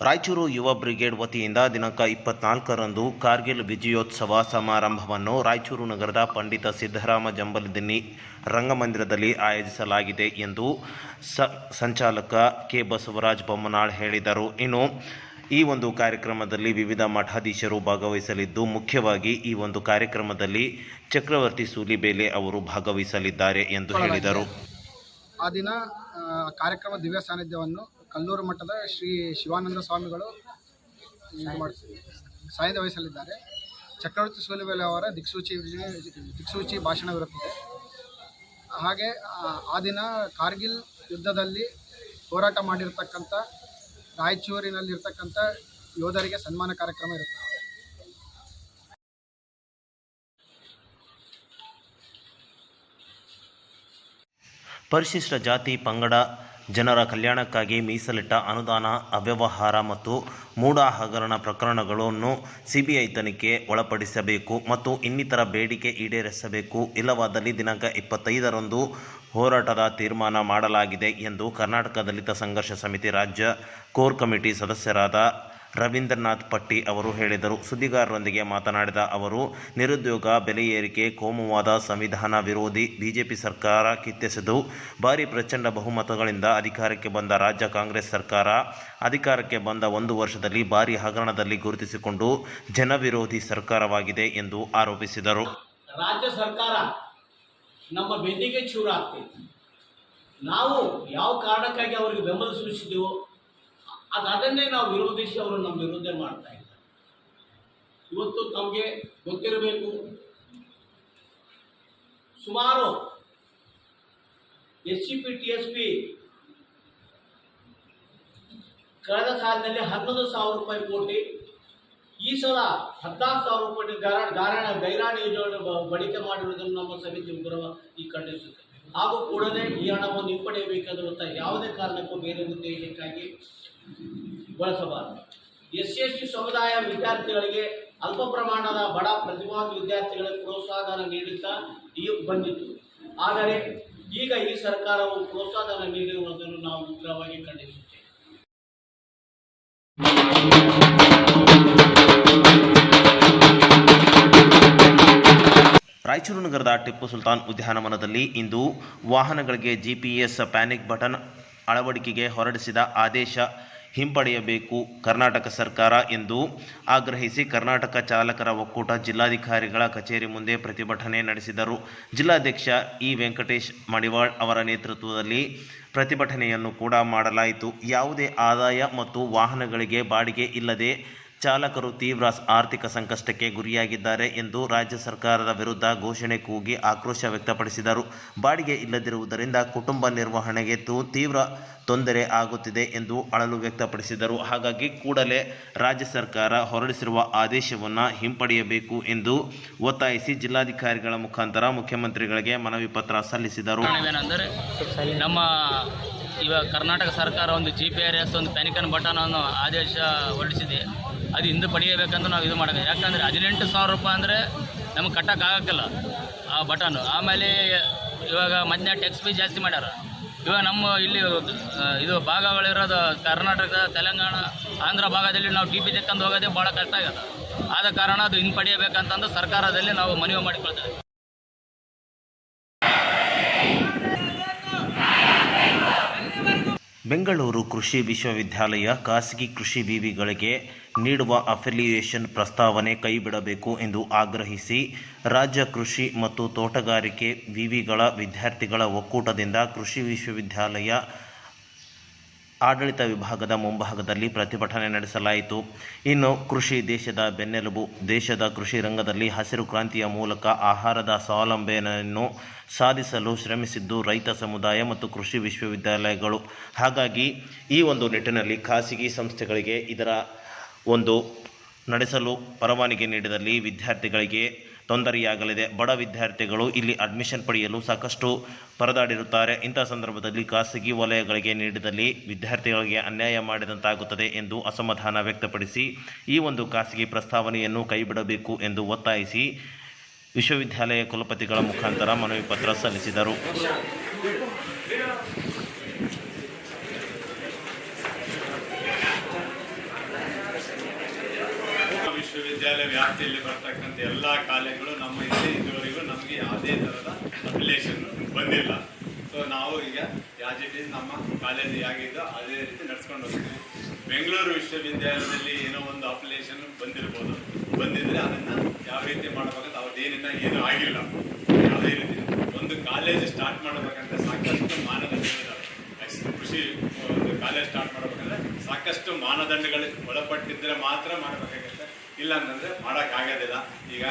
ರಾಯಚೂರು ಯುವ ಬ್ರಿಗೇಡ್ ವತಿಯಿಂದ ದಿನಾಂಕ 24ರಂದು ಕಾರ್ಗಿಲ್ ವಿಜಯೋತ್ಸವ ಸಮಾರಂಭವನ್ನು ರಾಯಚೂರು ನಗರದ ಪಂಡಿತ ಸಿದ್ದರಾಮ ಜಂಬಲದಿನ್ನಿ ರಂಗಮಂದಿರದಲ್ಲಿ ಆಯೋಜಿಸಲಾಗಿದೆ ಎಂದು ಸಂಚಾಲಕ ಕೆ ಬಸವರಾಜ ಬೊಮ್ಮನಾಳ್ ಹೇಳಿದರು. ಇನ್ನು ಈ ಒಂದು ಕಾರ್ಯಕ್ರಮದಲ್ಲಿ ವಿವಿಧ ಮಠಾಧೀಶರು ಭಾಗವಹಿಸಲಿದ್ದು, ಮುಖ್ಯವಾಗಿ ಈ ಒಂದು ಕಾರ್ಯಕ್ರಮದಲ್ಲಿ ಚಕ್ರವರ್ತಿ ಸೂಲಿಬೇಲೆ ಅವರು ಭಾಗವಹಿಸಲಿದ್ದಾರೆ ಎಂದು ಹೇಳಿದರು. ಆ ದಿನ ಕಾರ್ಯಕ್ರಮ ದಿವ್ಯ ಸಾನ್ನಿಧ್ಯವನ್ನು ಕಲ್ಲೂರು ಮಠದ ಶ್ರೀ ಶಿವಾನಂದ ಸ್ವಾಮಿಗಳು ಸಾನ್ನಿಧ್ಯ ವಹಿಸಲಿದ್ದಾರೆ. ಚಕ್ರವರ್ತಿ ಸೂಲಿಬೇಲೆ ಅವರ ದಿಕ್ಸೂಚಿ ಭಾಷಣವಿರುತ್ತದೆ. ಹಾಗೆ ಆ ದಿನ ಕಾರ್ಗಿಲ್ ಯುದ್ಧದಲ್ಲಿ ಹೋರಾಟ ಮಾಡಿರ್ತಕ್ಕಂಥ ರಾಯಚೂರಿನಲ್ಲಿರ್ತಕ್ಕಂಥ ಯೋಧರಿಗೆ ಸನ್ಮಾನ ಕಾರ್ಯಕ್ರಮ ಇರುತ್ತೆ. ಪರಿಶಿಷ್ಟ ಜಾತಿ ಪಂಗಡ ಜನರ ಕಲ್ಯಾಣಕ್ಕಾಗಿ ಮೀಸಲಿಟ್ಟ ಅನುದಾನ ಅವ್ಯವಹಾರ ಮತ್ತು ಮೂಢ ಹಗರಣ ಪ್ರಕರಣಗಳನ್ನು ಸಿಬಿಐ ತನಿಖೆ ಒಳಪಡಿಸಬೇಕು ಮತ್ತು ಇನ್ನಿತರ ಬೇಡಿಕೆ ಈಡೇರಿಸಬೇಕು. ಇಲ್ಲವಾದಲ್ಲಿ ದಿನಾಂಕ 25ರಂದು ಹೋರಾಟದ ತೀರ್ಮಾನ ಮಾಡಲಾಗಿದೆ ಎಂದು ಕರ್ನಾಟಕ ದಲಿತ ಸಂಘರ್ಷ ಸಮಿತಿ ರಾಜ್ಯ ಕೋರ್ ಕಮಿಟಿ ಸದಸ್ಯರಾದ ರವೀಂದ್ರನಾಥ್ ಪಟ್ಟಿ ಅವರು ಹೇಳಿದರು. ಸುದ್ದಿಗಾರರೊಂದಿಗೆ ಮಾತನಾಡಿದ ಅವರು, ನಿರುದ್ಯೋಗ, ಬೆಲೆ ಏರಿಕೆ, ಕೋಮುವಾದ, ಸಂವಿಧಾನ ವಿರೋಧಿ ಬಿಜೆಪಿ ಸರ್ಕಾರ ಕಿತ್ತೆಸೆದು ಭಾರಿ ಪ್ರಚಂಡ ಬಹುಮತಗಳಿಂದ ಅಧಿಕಾರಕ್ಕೆ ಬಂದ ರಾಜ್ಯ ಕಾಂಗ್ರೆಸ್ ಸರ್ಕಾರ ಅಧಿಕಾರಕ್ಕೆ ಬಂದ 1 ವರ್ಷದಲ್ಲಿ ಭಾರಿ ಹಗರಣದಲ್ಲಿ ಗುರುತಿಸಿಕೊಂಡು ಜನವಿರೋಧಿ ಸರ್ಕಾರವಾಗಿದೆ ಎಂದು ಆರೋಪಿಸಿದರು. ರಾಜ್ಯ ಸರ್ಕಾರ ನಮ್ಮ ಬೆನ್ನಿಗೆ ಚೂರಾಗ್ತೈತಿ. ನಾವು ಯಾವ ಕಾರಣಕ್ಕಾಗಿ ಅವರಿಗೆ ಬೆಂಬಲ ಸೂಚಿಸಿದೆವೋ ಅದನ್ನೇ ನಾವು ವಿರೋಧಿಸಿ ಅವರು ನಮ್ಮ ವಿರುದ್ಧ ಮಾಡ್ತಾ ಇದ್ದಾರೆ. ಇವತ್ತು ತಮಗೆ ಗೊತ್ತಿರಬೇಕು, ಸುಮಾರು SCP TSP ಕಳೆದ ಸಾಲಿನಲ್ಲಿ 11,000 ರೂಪಾಯಿ ಕೋಟಿ, ಈ ಸಲ 14,000 ಕೋಟಿ ಗೈರಾಣಿ ಯೋಜನೆ ಬಳಕೆ ಮಾಡಿರುವುದನ್ನು ನಮ್ಮ ಸಮಿತಿ ಈ ಖಂಡಿಸುತ್ತೆ. ಹಾಗೂ ಕೂಡಲೇ ಈ ಹಣವನ್ನು ಹಿಂಪಡೆಯಬೇಕಾದ ಯಾವುದೇ ಕಾರಣಕ್ಕೂ ಬೇರೆ ಉದ್ದೇಶಕ್ಕಾಗಿ ಬಳಸಬಾರದು. SC/ST ಸಮುದಾಯ ವಿದ್ಯಾರ್ಥಿಗಳಿಗೆ ಅಲ್ಪ ಪ್ರಮಾಣದ ಬಡ ಪ್ರತಿಭಾವಂತ ವಿದ್ಯಾರ್ಥಿಗಳಿಗೆ ಪ್ರೋತ್ಸಾಹಧನ ನೀಡುತ್ತಾ ಬಂದಿತ್ತು. ಆದರೆ ಈಗ ಈ ಸರ್ಕಾರವು ಪ್ರೋತ್ಸಾಹಧನ ನೀಡಿರುವುದನ್ನು ನಾವು ಉಗ್ರವಾಗಿ ಖಂಡಿಸುತ್ತೇವೆ. ರಾಯಚೂರು ನಗರದ ಟಿಪ್ಪು ಸುಲ್ತಾನ್ ಉದ್ಯಾನವನದಲ್ಲಿ ಇಂದು ವಾಹನಗಳಿಗೆ GPS ಪ್ಯಾನಿಕ್ ಬಟನ್ ಅಳವಡಿಕೆಗೆ ಹೊರಡಿಸಿದ ಆದೇಶ ಹಿಂಪಡೆಯಬೇಕು ಕರ್ನಾಟಕ ಸರ್ಕಾರ ಎಂದು ಆಗ್ರಹಿಸಿ ಕರ್ನಾಟಕ ಚಾಲಕರ ಒಕ್ಕೂಟ ಜಿಲ್ಲಾಧಿಕಾರಿಗಳ ಕಚೇರಿ ಮುಂದೆ ಪ್ರತಿಭಟನೆ ನಡೆಸಿದರು. ಜಿಲ್ಲಾಧ್ಯಕ್ಷ ವೆಂಕಟೇಶ್ ಮಡಿವಾಳ್ ಅವರ ನೇತೃತ್ವದಲ್ಲಿ ಪ್ರತಿಭಟನೆಯನ್ನು ಕೂಡ ಮಾಡಲಾಯಿತು. ಯಾವುದೇ ಆದಾಯ ಮತ್ತು ವಾಹನಗಳಿಗೆ ಬಾಡಿಗೆ ಇಲ್ಲದೆ ಚಾಲಕರು ತೀವ್ರ ಆರ್ಥಿಕ ಸಂಕಷ್ಟಕ್ಕೆ ಗುರಿಯಾಗಿದ್ದಾರೆ ಎಂದು ರಾಜ್ಯ ಸರ್ಕಾರದ ವಿರುದ್ಧ ಘೋಷಣೆ ಕೂಗಿ ಆಕ್ರೋಶ ವ್ಯಕ್ತಪಡಿಸಿದರು. ಬಾಡಿಗೆ ಇಲ್ಲದಿರುವುದರಿಂದ ಕುಟುಂಬ ನಿರ್ವಹಣೆಗೆ ತೀವ್ರ ತೊಂದರೆ ಆಗುತ್ತಿದೆ ಎಂದು ಅಳಲು ವ್ಯಕ್ತಪಡಿಸಿದರು. ಹಾಗಾಗಿ ಕೂಡಲೇ ರಾಜ್ಯ ಸರ್ಕಾರ ಹೊರಡಿಸಿರುವ ಆದೇಶವನ್ನು ಹಿಂಪಡೆಯಬೇಕು ಎಂದು ಒತ್ತಾಯಿಸಿ ಜಿಲ್ಲಾಧಿಕಾರಿಗಳ ಮುಖಾಂತರ ಮುಖ್ಯಮಂತ್ರಿಗಳಿಗೆ ಮನವಿ ಪತ್ರ ಸಲ್ಲಿಸಿದರು. ನಮ್ಮ ಇವಾಗ ಕರ್ನಾಟಕ ಸರ್ಕಾರ ಒಂದು GPRS ಒಂದು ಪ್ಯಾನಿಕನ್ ಬಟನ್ ಅನ್ನು ಆದೇಶ ಹೊರಡಿಸಿದೆ. ಅದು ಹಿಂದೆ ಪಡೆಯಬೇಕಂತ ನಾವು ಇದು ಮಾಡೋದು. ಯಾಕಂದರೆ 18,000 ರೂಪಾಯಿ ಅಂದರೆ ನಮಗೆ ಕಟ್ಟೋಕ್ಕಾಗಲ್ಲ ಆ ಬಟನ್ನು. ಆಮೇಲೆ ಇವಾಗ ಮೊನ್ನೆ ಟ್ಯಾಕ್ಸ್ ಫೀಸ್ ಜಾಸ್ತಿ ಮಾಡ್ಯಾರ. ಇವಾಗ ನಮ್ಮ ಇಲ್ಲಿ ಇದು ಭಾಗಗಳಿರೋದು ಕರ್ನಾಟಕ, ತೆಲಂಗಾಣ, ಆಂಧ್ರ ಭಾಗದಲ್ಲಿ ನಾವು TP ತೆಕ್ಕೊಂಡು ಹೋಗೋದೇ ಭಾಳ ಕಷ್ಟ ಆಗಲ್ಲ. ಆದ ಕಾರಣ ಅದು ಹಿಂಪಡೆಯಬೇಕಂತಂದು ಸರ್ಕಾರದಲ್ಲಿ ನಾವು ಮನವಿ ಮಾಡಿಕೊಳ್ತೇವೆ. ಬೆಂಗಳೂರು ಕೃಷಿ ವಿಶ್ವವಿದ್ಯಾಲಯ ಖಾಸಗಿ ಕೃಷಿ ವಿವಿಗಳಿಗೆ ನೀಡುವ ಅಫಿಲಿಯೇಷನ್ ಪ್ರಸ್ತಾವನೆ ಕೈಬಿಡಬೇಕು ಎಂದು ಆಗ್ರಹಿಸಿ ರಾಜ್ಯ ಕೃಷಿ ಮತ್ತು ತೋಟಗಾರಿಕೆ ವಿವಿಗಳ ವಿದ್ಯಾರ್ಥಿಗಳ ಒಕ್ಕೂಟದಿಂದ ಕೃಷಿ ವಿಶ್ವವಿದ್ಯಾಲಯ ಆಡಳಿತ ವಿಭಾಗದ ಮುಂಭಾಗದಲ್ಲಿ ಪ್ರತಿಭಟನೆ ನಡೆಸಲಾಯಿತು. ಇನ್ನು ಕೃಷಿ ದೇಶದ ಬೆನ್ನೆಲುಬು. ದೇಶದ ಕೃಷಿ ರಂಗದಲ್ಲಿ ಹಸಿರು ಕ್ರಾಂತಿಯ ಮೂಲಕ ಆಹಾರದ ಸ್ವಾವಲಂಬನೆಯನ್ನು ಸಾಧಿಸಲು ಶ್ರಮಿಸಿದ್ದು ರೈತ ಸಮುದಾಯ ಮತ್ತು ಕೃಷಿ ವಿಶ್ವವಿದ್ಯಾಲಯಗಳು. ಹಾಗಾಗಿ ಈ ಒಂದು ನಿಟ್ಟಿನಲ್ಲಿ ಖಾಸಗಿ ಸಂಸ್ಥೆಗಳಿಗೆ ಇದರ ಒಂದು ನಡೆಸಲು ಪರವಾನಗಿ ನೀಡಿದಲ್ಲಿ ವಿದ್ಯಾರ್ಥಿಗಳಿಗೆ ತೊಂದರೆಯಾಗಲಿದೆ. ಬಡ ವಿದ್ಯಾರ್ಥಿಗಳು ಇಲ್ಲಿ ಅಡ್ಮಿಷನ್ ಪಡೆಯಲು ಸಾಕಷ್ಟು ಪರದಾಡಿರುತ್ತಾರೆ. ಇಂಥ ಸಂದರ್ಭದಲ್ಲಿ ಖಾಸಗಿ ವಲಯಗಳಿಗೆ ನೀಡಿದಲ್ಲಿ ವಿದ್ಯಾರ್ಥಿಗಳಿಗೆ ಅನ್ಯಾಯ ಮಾಡಿದಂತಾಗುತ್ತದೆ ಎಂದು ಅಸಮಾಧಾನ ವ್ಯಕ್ತಪಡಿಸಿ ಈ ಒಂದು ಖಾಸಗಿ ಪ್ರಸ್ತಾವನೆಯನ್ನು ಕೈಬಿಡಬೇಕು ಎಂದು ಒತ್ತಾಯಿಸಿ ವಿಶ್ವವಿದ್ಯಾಲಯ ಕುಲಪತಿಗಳ ಮುಖಾಂತರ ಮನವಿ ಪತ್ರ ಸಲ್ಲಿಸಿದರು. ವಿಶ್ವವಿದ್ಯಾಲಯ ವ್ಯಾಪ್ತಿಯಲ್ಲಿ ಬರ್ತಕ್ಕಂಥ ಎಲ್ಲ ಕಾಲೇಜುಗಳು ನಮ್ಮ ಇದುವರೆಗೂ ನಮಗೆ ಯಾವುದೇ ಥರದ ಅಪ್ಲಿಕೇಶನ್ ಬಂದಿಲ್ಲ. ಸೊ ನಾವು ಈಗ ಯಾಸ್ ಇಟ್ ಈಸ್ ನಮ್ಮ ಕಾಲೇಜ್ ಹೇಗಿದ್ದೋ ಅದೇ ರೀತಿ ನಡ್ಸ್ಕೊಂಡು ಹೋಗ್ತೀವಿ. ಬೆಂಗಳೂರು ವಿಶ್ವವಿದ್ಯಾಲಯದಲ್ಲಿ ಏನೋ ಒಂದು ಅಪ್ಲಿಕೇಶನ್ ಬಂದಿರ್ಬೋದು, ಬಂದಿದ್ರೆ ಅದನ್ನು ಯಾವ ರೀತಿ ಮಾಡಬೇಕಂತ ಅವ್ರದ್ದೇನಿನ್ನ ಏನೂ ಆಗಿಲ್ಲ. ಯಾವುದೇ ರೀತಿ ಒಂದು ಕಾಲೇಜ್ ಸ್ಟಾರ್ಟ್ ಮಾಡಬೇಕಂತ ಸಾಕಷ್ಟು ಮಾನದಂಡಗಳಿದ್ದಾವೆ. ಕೃಷಿ ಒಂದು ಕಾಲೇಜ್ ಸ್ಟಾರ್ಟ್ ಮಾಡಬೇಕಂದ್ರೆ ಸಾಕಷ್ಟು ಮಾನದಂಡಗಳು ಒಳಪಟ್ಟಿದ್ರೆ ಮಾತ್ರ ಮಾಡಬೇಕಾಗುತ್ತೆ, ಇಲ್ಲ ಅಂತಂದರೆ ಮಾಡೋಕ್ಕಾಗೋದಿಲ್ಲ. ಈಗ